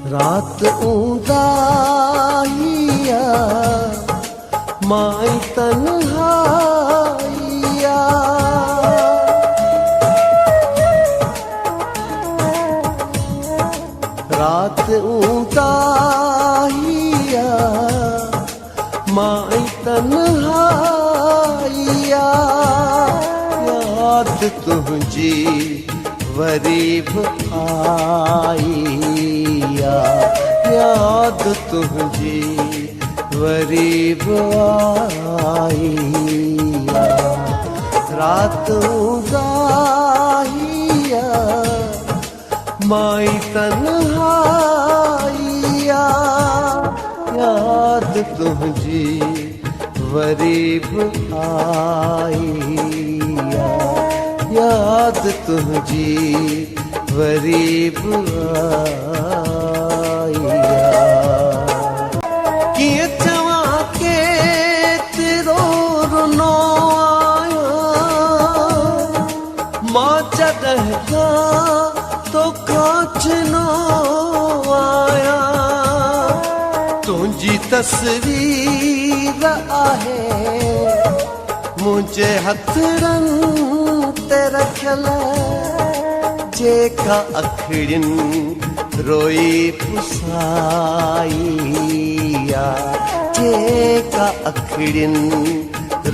रात ऊंदाहिया माई तन्हाइया, रात ऊंदाहिया माई तन्हाइया, याद तुझी वरीब आईया, याद तुझी वरीब आईया। रात उदाहिया माई तन्हाइया, याद तुझी वरीब आईया, याद तुझी वरीब आईया। किए चवा के तेरो रुनो आया, मां चढ़ा तो कांचनो आया, तुझी तस्वीर आहे मुझे हथरन ते रखल, जेका अखड़िन रोई पुसाइया, जेका अखड़िन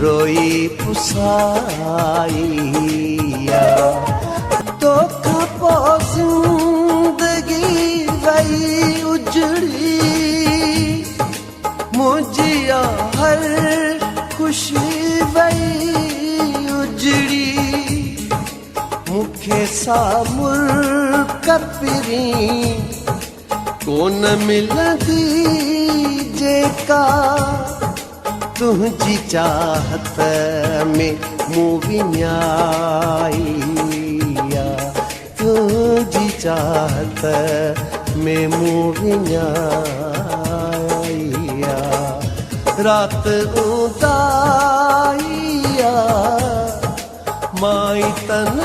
रोई पुसाइया। तो खपो जिंदगी वही उजड़ी, मुझिया हर खुशी वही उजड़ी, मुखे सामुर कपरी कोन मिलंदी, जेका तुझी चाहत में मूं विञाइया, तुझी चाहत में मूं विञाइया। रात उदाइया माई तन